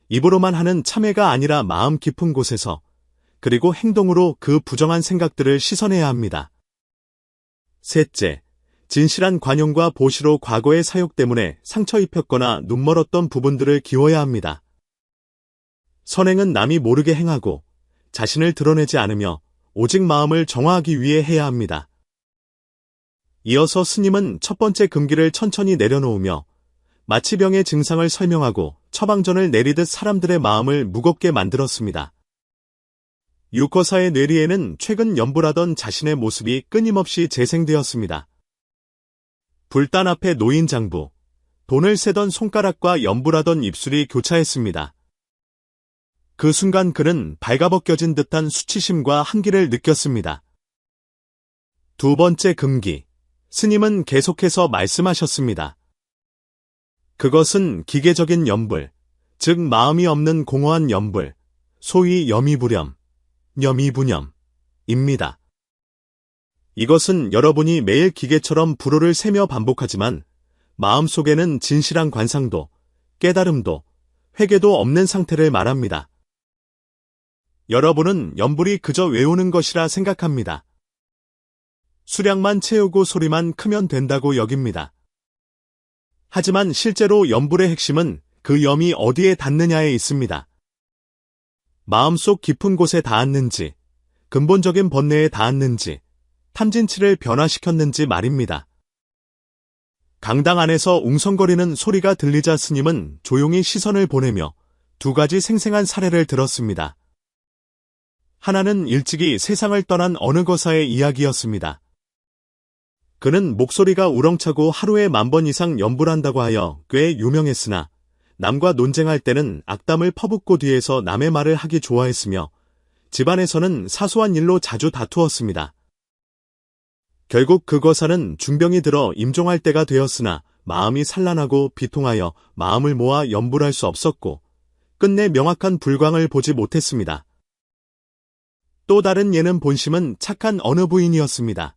입으로만 하는 참회가 아니라 마음 깊은 곳에서 그리고 행동으로 그 부정한 생각들을 씻어내야 합니다. 셋째, 진실한 관용과 보시로 과거의 사욕 때문에 상처 입혔거나 눈멀었던 부분들을 기워야 합니다. 선행은 남이 모르게 행하고 자신을 드러내지 않으며 오직 마음을 정화하기 위해 해야 합니다. 이어서 스님은 첫 번째 금기를 천천히 내려놓으며 마취 병의 증상을 설명하고 처방전을 내리듯 사람들의 마음을 무겁게 만들었습니다. 육거사의 뇌리에는 최근 염불하던 자신의 모습이 끊임없이 재생되었습니다. 불단 앞에 놓인 장부, 돈을 세던 손가락과 염불하던 입술이 교차했습니다. 그 순간 그는 발가벗겨진 듯한 수치심과 한기를 느꼈습니다. 두 번째 금기, 스님은 계속해서 말씀하셨습니다. 그것은 기계적인 염불, 즉 마음이 없는 공허한 염불, 소위 염이불염, 염이분염입니다. 이것은 여러분이 매일 기계처럼 불호를 세며 반복하지만 마음속에는 진실한 관상도, 깨달음도, 회개도 없는 상태를 말합니다. 여러분은 염불이 그저 외우는 것이라 생각합니다. 수량만 채우고 소리만 크면 된다고 여깁니다. 하지만 실제로 염불의 핵심은 그 염이 어디에 닿느냐에 있습니다. 마음속 깊은 곳에 닿았는지, 근본적인 번뇌에 닿았는지, 탐진치를 변화시켰는지 말입니다. 강당 안에서 웅성거리는 소리가 들리자 스님은 조용히 시선을 보내며 두 가지 생생한 사례를 들었습니다. 하나는 일찍이 세상을 떠난 어느 거사의 이야기였습니다. 그는 목소리가 우렁차고 하루에 10,000번 이상 염불한다고 하여 꽤 유명했으나 남과 논쟁할 때는 악담을 퍼붓고 뒤에서 남의 말을 하기 좋아했으며 집안에서는 사소한 일로 자주 다투었습니다. 결국 그 거사는 중병이 들어 임종할 때가 되었으나 마음이 산란하고 비통하여 마음을 모아 염불할 수 없었고 끝내 명확한 불광을 보지 못했습니다. 또 다른 예는 본심은 착한 어느 부인이었습니다.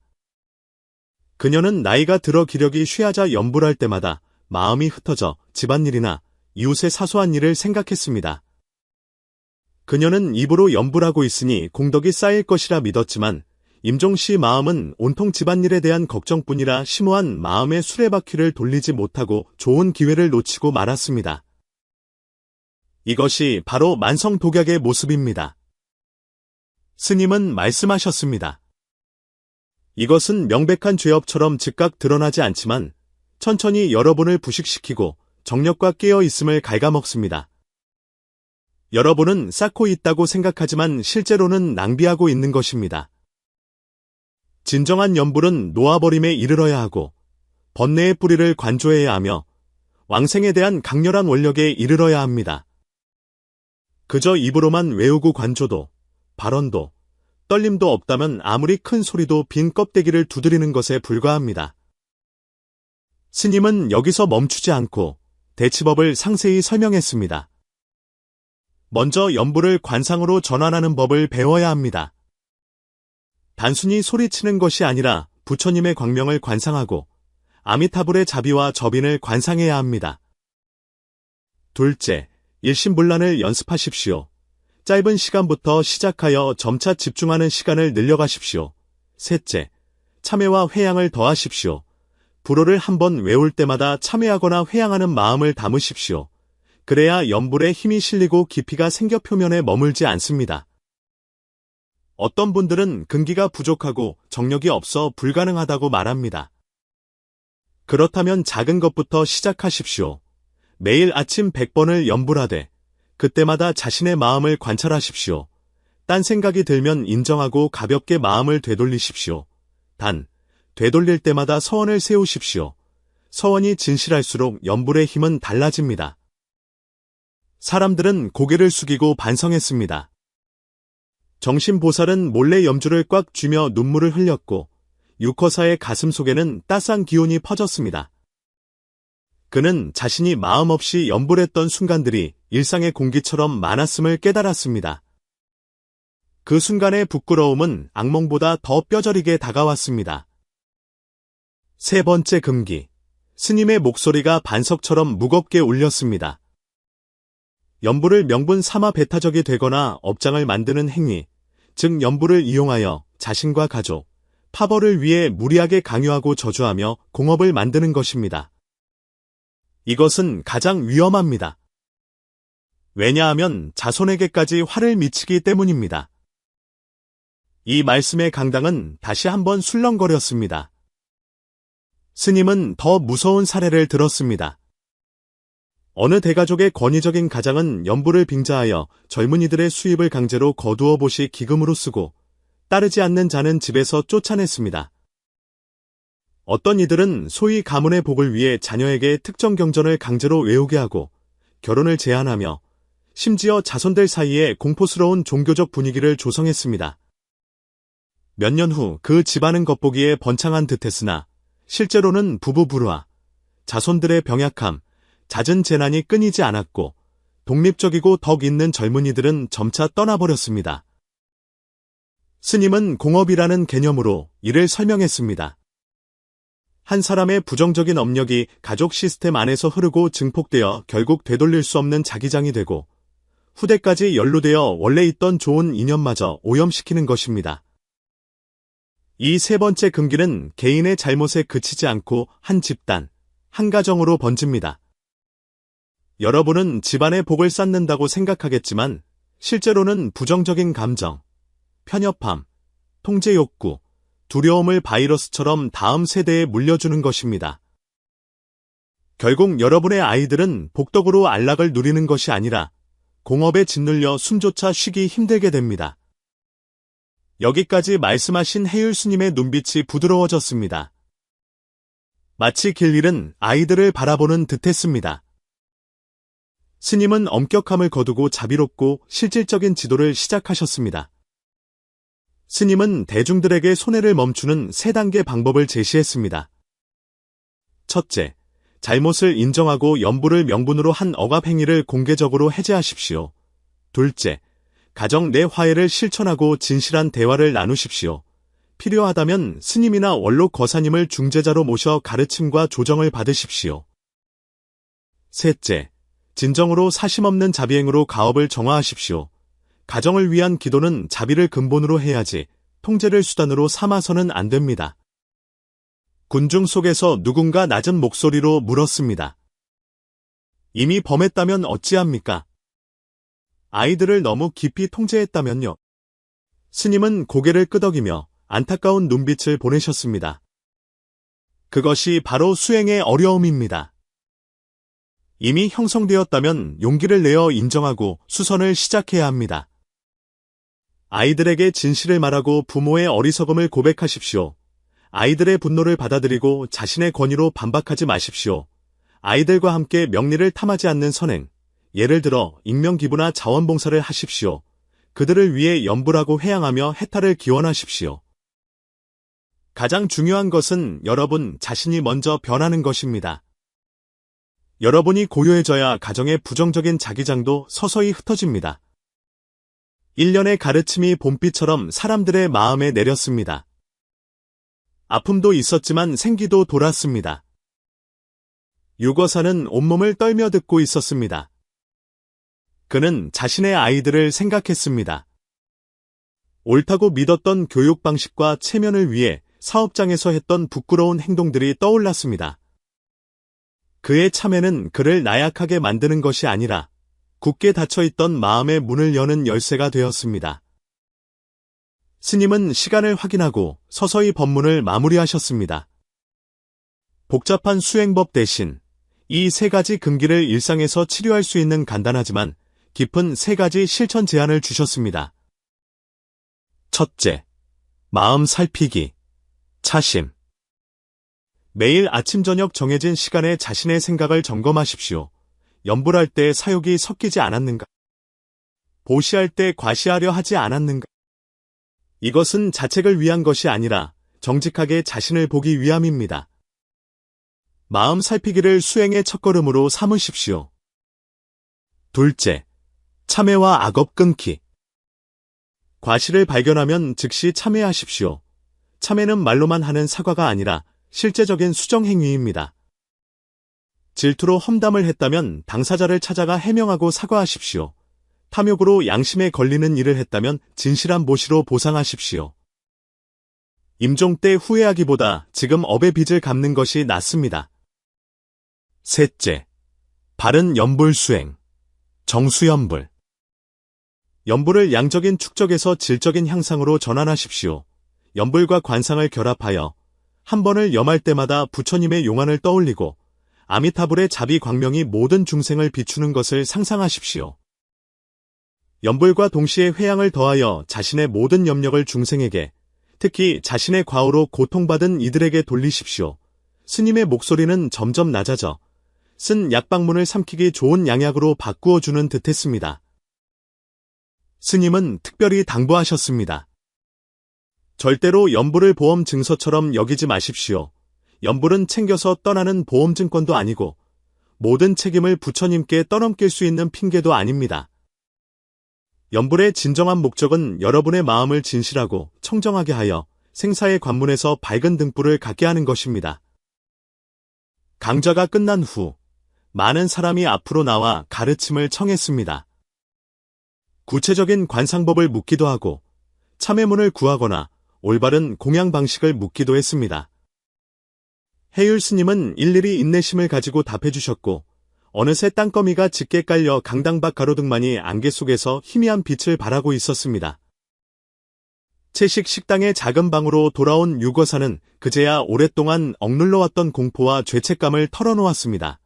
그녀는 나이가 들어 기력이 쉬하자 염불할 때마다 마음이 흩어져 집안일이나 이웃의 사소한 일을 생각했습니다. 그녀는 입으로 염불하고 있으니 공덕이 쌓일 것이라 믿었지만 임종 씨 마음은 온통 집안일에 대한 걱정뿐이라 심오한 마음의 수레바퀴를 돌리지 못하고 좋은 기회를 놓치고 말았습니다. 이것이 바로 만성독약의 모습입니다. 스님은 말씀하셨습니다. 이것은 명백한 죄업처럼 즉각 드러나지 않지만 천천히 여러분을 부식시키고 정력과 깨어 있음을 갉아먹습니다. 여러분은 쌓고 있다고 생각하지만 실제로는 낭비하고 있는 것입니다. 진정한 염불은 놓아버림에 이르러야 하고 번뇌의 뿌리를 관조해야 하며 왕생에 대한 강렬한 원력에 이르러야 합니다. 그저 입으로만 외우고 관조도, 발언도, 떨림도 없다면 아무리 큰 소리도 빈 껍데기를 두드리는 것에 불과합니다. 스님은 여기서 멈추지 않고 대치법을 상세히 설명했습니다. 먼저 염불을 관상으로 전환하는 법을 배워야 합니다. 단순히 소리치는 것이 아니라 부처님의 광명을 관상하고 아미타불의 자비와 저빈을 관상해야 합니다. 둘째, 일심불란을 연습하십시오. 짧은 시간부터 시작하여 점차 집중하는 시간을 늘려가십시오. 셋째, 참회와 회양을 더하십시오. 불호를 한번 외울 때마다 참회하거나 회양하는 마음을 담으십시오. 그래야 염불에 힘이 실리고 깊이가 생겨 표면에 머물지 않습니다. 어떤 분들은 근기가 부족하고 정력이 없어 불가능하다고 말합니다. 그렇다면 작은 것부터 시작하십시오. 매일 아침 100번을 염불하되 그때마다 자신의 마음을 관찰하십시오. 딴 생각이 들면 인정하고 가볍게 마음을 되돌리십시오. 단, 되돌릴 때마다 서원을 세우십시오. 서원이 진실할수록 염불의 힘은 달라집니다. 사람들은 고개를 숙이고 반성했습니다. 정신보살은 몰래 염주를 꽉 쥐며 눈물을 흘렸고 육허사의 가슴 속에는 따스한 기운이 퍼졌습니다. 그는 자신이 마음 없이 염불했던 순간들이 일상의 공기처럼 많았음을 깨달았습니다. 그 순간의 부끄러움은 악몽보다 더 뼈저리게 다가왔습니다. 세 번째 금기, 스님의 목소리가 반석처럼 무겁게 울렸습니다. 염불을 명분 삼아 배타적이 되거나 업장을 만드는 행위, 즉 염불을 이용하여 자신과 가족, 파벌을 위해 무리하게 강요하고 저주하며 공업을 만드는 것입니다. 이것은 가장 위험합니다. 왜냐하면 자손에게까지 화를 미치기 때문입니다. 이 말씀의 강당은 다시 한번 술렁거렸습니다. 스님은 더 무서운 사례를 들었습니다. 어느 대가족의 권위적인 가장은 염불을 빙자하여 젊은이들의 수입을 강제로 거두어 보시 기금으로 쓰고 따르지 않는 자는 집에서 쫓아냈습니다. 어떤 이들은 소위 가문의 복을 위해 자녀에게 특정 경전을 강제로 외우게 하고 결혼을 제한하며 심지어 자손들 사이에 공포스러운 종교적 분위기를 조성했습니다. 몇 년 후 그 집안은 겉보기에 번창한 듯했으나 실제로는 부부 불화, 자손들의 병약함, 잦은 재난이 끊이지 않았고 독립적이고 덕 있는 젊은이들은 점차 떠나버렸습니다. 스님은 공업이라는 개념으로 이를 설명했습니다. 한 사람의 부정적인 업력이 가족 시스템 안에서 흐르고 증폭되어 결국 되돌릴 수 없는 자기장이 되고 후대까지 연루되어 원래 있던 좋은 인연마저 오염시키는 것입니다. 이 세 번째 금기는 개인의 잘못에 그치지 않고 한 집단, 한 가정으로 번집니다. 여러분은 집안의 복을 쌓는다고 생각하겠지만 실제로는 부정적인 감정, 편협함, 통제 욕구, 두려움을 바이러스처럼 다음 세대에 물려주는 것입니다. 결국 여러분의 아이들은 복덕으로 안락을 누리는 것이 아니라 공업에 짓눌려 숨조차 쉬기 힘들게 됩니다. 여기까지 말씀하신 해율 스님의 눈빛이 부드러워졌습니다. 마치 길일은 아이들을 바라보는 듯했습니다. 스님은 엄격함을 거두고 자비롭고 실질적인 지도를 시작하셨습니다. 스님은 대중들에게 손해를 멈추는 세 단계 방법을 제시했습니다. 첫째, 잘못을 인정하고 연부를 명분으로 한 억압행위를 공개적으로 해제하십시오. 둘째, 가정 내 화해를 실천하고 진실한 대화를 나누십시오. 필요하다면 스님이나 원로 거사님을 중재자로 모셔 가르침과 조정을 받으십시오. 셋째, 진정으로 사심없는 자비행으로 가업을 정화하십시오. 가정을 위한 기도는 자비를 근본으로 해야지 통제를 수단으로 삼아서는 안 됩니다. 군중 속에서 누군가 낮은 목소리로 물었습니다. 이미 범했다면 어찌합니까? 아이들을 너무 깊이 통제했다면요? 스님은 고개를 끄덕이며 안타까운 눈빛을 보내셨습니다. 그것이 바로 수행의 어려움입니다. 이미 형성되었다면 용기를 내어 인정하고 수선을 시작해야 합니다. 아이들에게 진실을 말하고 부모의 어리석음을 고백하십시오. 아이들의 분노를 받아들이고 자신의 권위로 반박하지 마십시오. 아이들과 함께 명리를 탐하지 않는 선행, 예를 들어 익명기부나 자원봉사를 하십시오. 그들을 위해 염불하고 회양하며 해탈을 기원하십시오. 가장 중요한 것은 여러분 자신이 먼저 변하는 것입니다. 여러분이 고요해져야 가정의 부정적인 자기장도 서서히 흩어집니다. 1년의 가르침이 봄비처럼 사람들의 마음에 내렸습니다. 아픔도 있었지만 생기도 돌았습니다. 유거사는 온몸을 떨며 듣고 있었습니다. 그는 자신의 아이들을 생각했습니다. 옳다고 믿었던 교육 방식과 체면을 위해 사업장에서 했던 부끄러운 행동들이 떠올랐습니다. 그의 참회는 그를 나약하게 만드는 것이 아니라 굳게 닫혀있던 마음의 문을 여는 열쇠가 되었습니다. 스님은 시간을 확인하고 서서히 법문을 마무리하셨습니다. 복잡한 수행법 대신 이 세 가지 금기를 일상에서 치료할 수 있는 간단하지만 깊은 세 가지 실천 제안을 주셨습니다. 첫째, 마음 살피기, 차심. 매일 아침 저녁 정해진 시간에 자신의 생각을 점검하십시오. 염불할 때 사욕이 섞이지 않았는가? 보시할 때 과시하려 하지 않았는가? 이것은 자책을 위한 것이 아니라 정직하게 자신을 보기 위함입니다. 마음 살피기를 수행의 첫걸음으로 삼으십시오. 둘째, 참회와 악업 끊기. 과실을 발견하면 즉시 참회하십시오. 참회는 말로만 하는 사과가 아니라 실제적인 수정 행위입니다. 질투로 험담을 했다면 당사자를 찾아가 해명하고 사과하십시오. 탐욕으로 양심에 걸리는 일을 했다면 진실한 모시로 보상하십시오. 임종 때 후회하기보다 지금 업의 빚을 갚는 것이 낫습니다. 셋째, 바른 염불 수행, 정수염불. 염불을 양적인 축적에서 질적인 향상으로 전환하십시오. 염불과 관상을 결합하여 한 번을 염할 때마다 부처님의 용안을 떠올리고 아미타불의 자비 광명이 모든 중생을 비추는 것을 상상하십시오. 염불과 동시에 회양을 더하여 자신의 모든 염력을 중생에게, 특히 자신의 과오로 고통받은 이들에게 돌리십시오. 스님의 목소리는 점점 낮아져 쓴 약방문을 삼키기 좋은 양약으로 바꾸어주는 듯했습니다. 스님은 특별히 당부하셨습니다. 절대로 염불을 보험 증서처럼 여기지 마십시오. 염불은 챙겨서 떠나는 보험증권도 아니고 모든 책임을 부처님께 떠넘길 수 있는 핑계도 아닙니다. 염불의 진정한 목적은 여러분의 마음을 진실하고 청정하게 하여 생사의 관문에서 밝은 등불을 갖게 하는 것입니다. 강좌가 끝난 후 많은 사람이 앞으로 나와 가르침을 청했습니다. 구체적인 관상법을 묻기도 하고 참회문을 구하거나 올바른 공양 방식을 묻기도 했습니다. 해율 스님은 일일이 인내심을 가지고 답해주셨고 어느새 땅거미가 짙게 깔려 강당 밖 가로등만이 안개 속에서 희미한 빛을 발하고 있었습니다. 채식 식당의 작은 방으로 돌아온 유거사는 그제야 오랫동안 억눌러왔던 공포와 죄책감을 털어놓았습니다.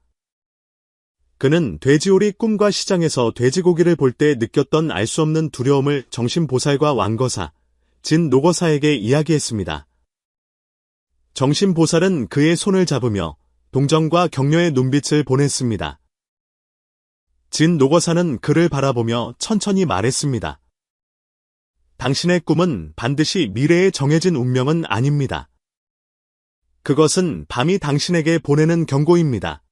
그는 돼지오리 꿈과 시장에서 돼지고기를 볼 때 느꼈던 알 수 없는 두려움을 정신보살과 왕거사, 진노거사에게 이야기했습니다. 정신보살은 그의 손을 잡으며 동정과 격려의 눈빛을 보냈습니다. 진노거사는 그를 바라보며 천천히 말했습니다. 당신의 꿈은 반드시 미래에 정해진 운명은 아닙니다. 그것은 밤이 당신에게 보내는 경고입니다.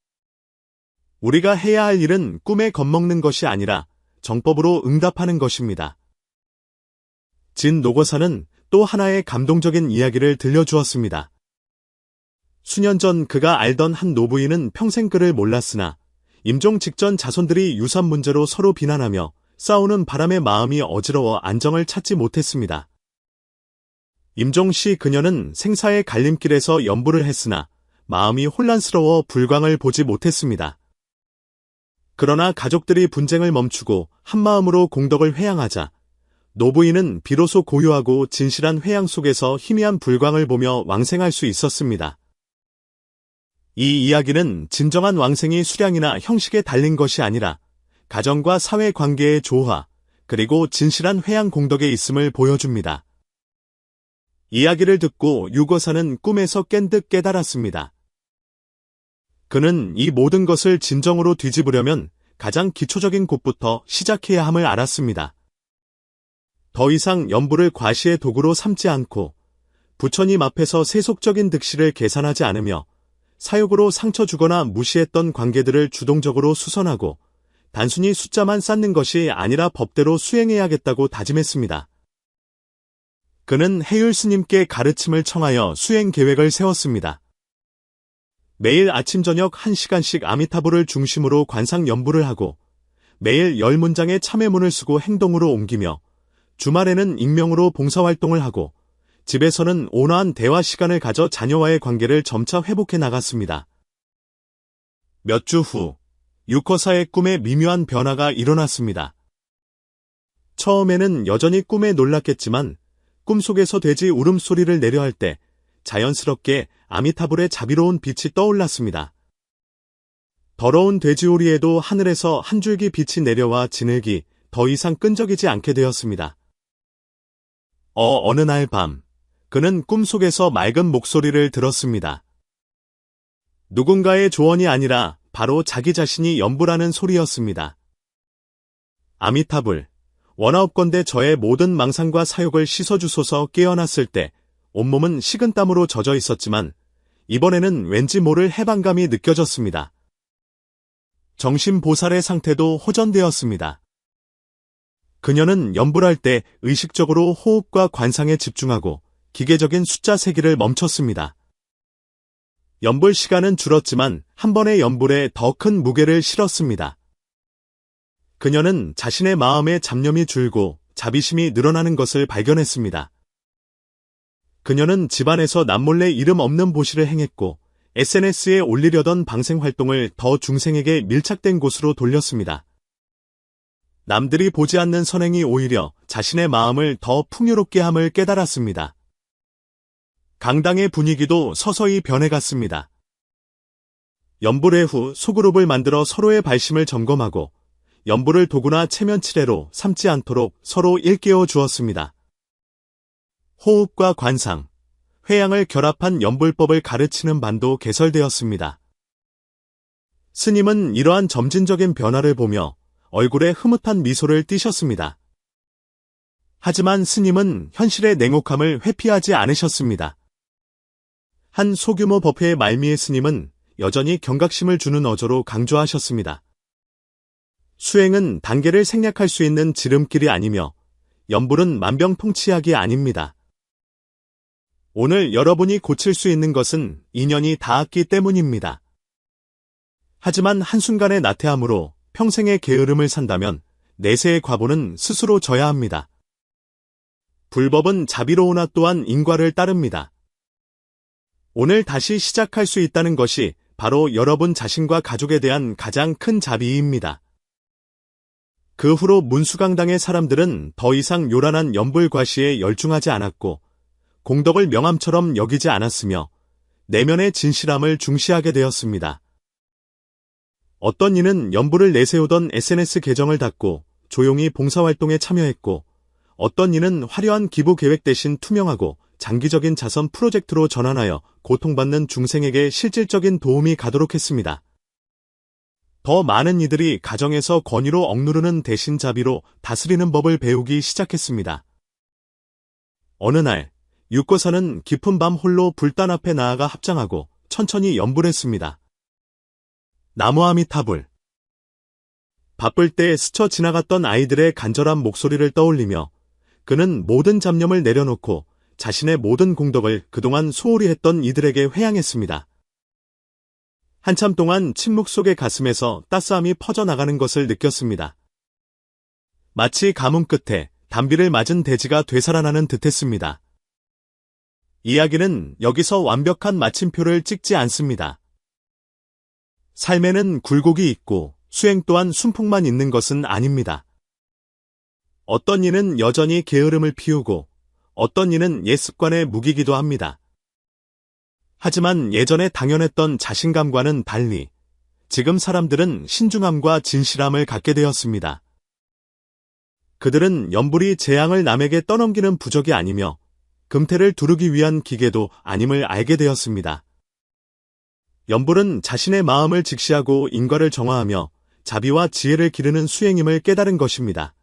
우리가 해야 할 일은 꿈에 겁먹는 것이 아니라 정법으로 응답하는 것입니다. 진노거사는 또 하나의 감동적인 이야기를 들려주었습니다. 수년 전 그가 알던 한 노부인은 평생 그를 몰랐으나 임종 직전 자손들이 유산 문제로 서로 비난하며 싸우는 바람에 마음이 어지러워 안정을 찾지 못했습니다. 임종 시 그녀는 생사의 갈림길에서 연부를 했으나 마음이 혼란스러워 불광을 보지 못했습니다. 그러나 가족들이 분쟁을 멈추고 한마음으로 공덕을 회양하자 노부인은 비로소 고요하고 진실한 회양 속에서 희미한 불광을 보며 왕생할 수 있었습니다. 이 이야기는 진정한 왕생이 수량이나 형식에 달린 것이 아니라 가정과 사회 관계의 조화, 그리고 진실한 회양 공덕에 있음을 보여줍니다. 이야기를 듣고 유거사는 꿈에서 깬 듯 깨달았습니다. 그는 이 모든 것을 진정으로 뒤집으려면 가장 기초적인 곳부터 시작해야 함을 알았습니다. 더 이상 연부를 과시의 도구로 삼지 않고 부처님 앞에서 세속적인 득실을 계산하지 않으며 사욕으로 상처 주거나 무시했던 관계들을 주동적으로 수선하고 단순히 숫자만 쌓는 것이 아니라 법대로 수행해야겠다고 다짐했습니다. 그는 해율 스님께 가르침을 청하여 수행 계획을 세웠습니다. 매일 아침 저녁 1시간씩 아미타불을 중심으로 관상 연부를 하고 매일 10문장의 참회문을 쓰고 행동으로 옮기며 주말에는 익명으로 봉사활동을 하고 집에서는 온화한 대화 시간을 가져 자녀와의 관계를 점차 회복해 나갔습니다. 몇 주 후, 유거사의 꿈에 미묘한 변화가 일어났습니다. 처음에는 여전히 꿈에 놀랐겠지만 꿈속에서 돼지 울음소리를 내려 할 때 자연스럽게 아미타불의 자비로운 빛이 떠올랐습니다. 더러운 돼지오리에도 하늘에서 한 줄기 빛이 내려와 진흙이 더 이상 끈적이지 않게 되었습니다. 어느 날 밤, 그는 꿈속에서 맑은 목소리를 들었습니다. 누군가의 조언이 아니라 바로 자기 자신이 연부라는 소리였습니다. 아미타불, 원하옵건대 저의 모든 망상과 사욕을 씻어주소서. 깨어났을 때 온몸은 식은땀으로 젖어 있었지만 이번에는 왠지 모를 해방감이 느껴졌습니다. 정신보살의 상태도 호전되었습니다. 그녀는 연불할 때 의식적으로 호흡과 관상에 집중하고 기계적인 숫자 세기를 멈췄습니다. 연불 시간은 줄었지만 한 번의 연불에 더 큰 무게를 실었습니다. 그녀는 자신의 마음에 잡념이 줄고 자비심이 늘어나는 것을 발견했습니다. 그녀는 집안에서 남몰래 이름 없는 보시를 행했고 SNS에 올리려던 방생 활동을 더 중생에게 밀착된 곳으로 돌렸습니다. 남들이 보지 않는 선행이 오히려 자신의 마음을 더 풍요롭게 함을 깨달았습니다. 강당의 분위기도 서서히 변해갔습니다. 연불회 후 소그룹을 만들어 서로의 발심을 점검하고 연불을 도구나 체면치레로 삼지 않도록 서로 일깨워 주었습니다. 호흡과 관상, 회양을 결합한 연불법을 가르치는 반도 개설되었습니다. 스님은 이러한 점진적인 변화를 보며 얼굴에 흐뭇한 미소를 띠셨습니다. 하지만 스님은 현실의 냉혹함을 회피하지 않으셨습니다. 한 소규모 법회의 말미에 스님은 여전히 경각심을 주는 어조로 강조하셨습니다. 수행은 단계를 생략할 수 있는 지름길이 아니며 연불은 만병통치약이 아닙니다. 오늘 여러분이 고칠 수 있는 것은 인연이 닿았기 때문입니다. 하지만 한순간의 나태함으로 평생의 게으름을 산다면 내세의 과보는 스스로 져야 합니다. 불법은 자비로우나 또한 인과를 따릅니다. 오늘 다시 시작할 수 있다는 것이 바로 여러분 자신과 가족에 대한 가장 큰 자비입니다. 그 후로 문수강당의 사람들은 더 이상 요란한 연불과시에 열중하지 않았고 공덕을 명함처럼 여기지 않았으며 내면의 진실함을 중시하게 되었습니다. 어떤 이는 연불을 내세우던 SNS 계정을 닫고 조용히 봉사활동에 참여했고 어떤 이는 화려한 기부 계획 대신 투명하고 장기적인 자선 프로젝트로 전환하여 고통받는 중생에게 실질적인 도움이 가도록 했습니다. 더 많은 이들이 가정에서 권위로 억누르는 대신 자비로 다스리는 법을 배우기 시작했습니다. 어느 날 육고사는 깊은 밤 홀로 불단 앞에 나아가 합장하고 천천히 연불했습니다. 나무아미타불. 바쁠 때 스쳐 지나갔던 아이들의 간절한 목소리를 떠올리며 그는 모든 잡념을 내려놓고 자신의 모든 공덕을 그동안 소홀히 했던 이들에게 회양했습니다. 한참 동안 침묵 속의 가슴에서 따스함이 퍼져나가는 것을 느꼈습니다. 마치 가뭄 끝에 단비를 맞은 돼지가 되살아나는 듯했습니다. 이야기는 여기서 완벽한 마침표를 찍지 않습니다. 삶에는 굴곡이 있고 수행 또한 순풍만 있는 것은 아닙니다. 어떤 이는 여전히 게으름을 피우고 어떤 이는 옛 습관에 묵이기도 합니다. 하지만 예전에 당연했던 자신감과는 달리 지금 사람들은 신중함과 진실함을 갖게 되었습니다. 그들은 연불이 재앙을 남에게 떠넘기는 부적이 아니며 금태를 두르기 위한 기계도 아님을 알게 되었습니다. 연불은 자신의 마음을 직시하고 인과를 정화하며 자비와 지혜를 기르는 수행임을 깨달은 것입니다.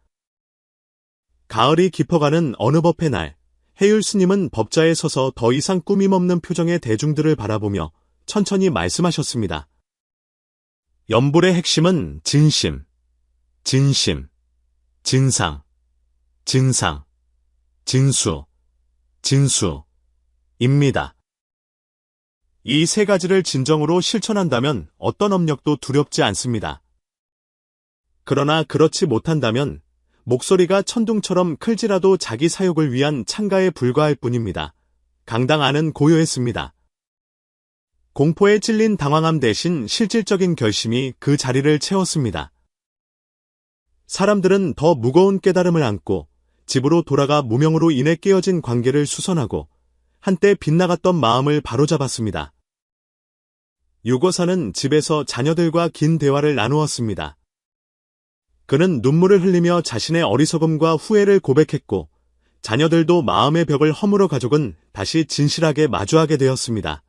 가을이 깊어가는 어느 법회 날, 해율 스님은 법자에 서서 더 이상 꾸밈없는 표정의 대중들을 바라보며 천천히 말씀하셨습니다. 연불의 핵심은 진심, 진심, 진상, 진상, 진수, 진수입니다. 이 세 가지를 진정으로 실천한다면 어떤 업력도 두렵지 않습니다. 그러나 그렇지 못한다면 목소리가 천둥처럼 클지라도 자기 사욕을 위한 창가에 불과할 뿐입니다. 강당 안은 고요했습니다. 공포에 찔린 당황함 대신 실질적인 결심이 그 자리를 채웠습니다. 사람들은 더 무거운 깨달음을 안고 집으로 돌아가 무명으로 인해 깨어진 관계를 수선하고 한때 빗나갔던 마음을 바로잡았습니다. 유고사는 집에서 자녀들과 긴 대화를 나누었습니다. 그는 눈물을 흘리며 자신의 어리석음과 후회를 고백했고 자녀들도 마음의 벽을 허물어 가족은 다시 진실하게 마주하게 되었습니다.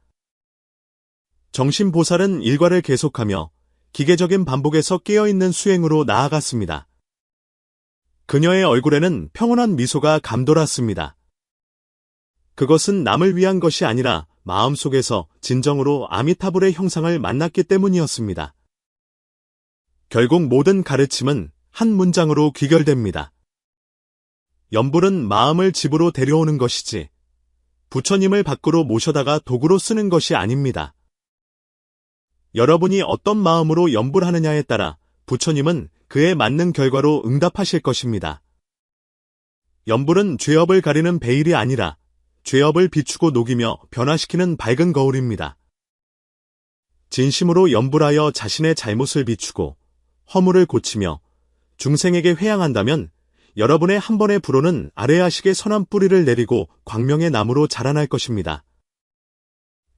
정신보살은 일과를 계속하며 기계적인 반복에서 깨어있는 수행으로 나아갔습니다. 그녀의 얼굴에는 평온한 미소가 감돌았습니다. 그것은 남을 위한 것이 아니라 마음속에서 진정으로 아미타불의 형상을 만났기 때문이었습니다. 결국 모든 가르침은 한 문장으로 귀결됩니다. 연불은 마음을 집으로 데려오는 것이지 부처님을 밖으로 모셔다가 도구로 쓰는 것이 아닙니다. 여러분이 어떤 마음으로 연불하느냐에 따라 부처님은 그에 맞는 결과로 응답하실 것입니다. 연불은 죄업을 가리는 베일이 아니라 죄업을 비추고 녹이며 변화시키는 밝은 거울입니다. 진심으로 연불하여 자신의 잘못을 비추고 허물을 고치며 중생에게 회양한다면 여러분의 한 번의 불호는 아래아식의 선한 뿌리를 내리고 광명의 나무로 자라날 것입니다.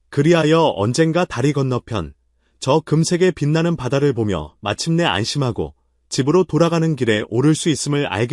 그리하여 언젠가 다리 건너편 저 금색의 빛나는 바다를 보며 마침내 안심하고 집으로 돌아가는 길에 오를 수 있음을 알게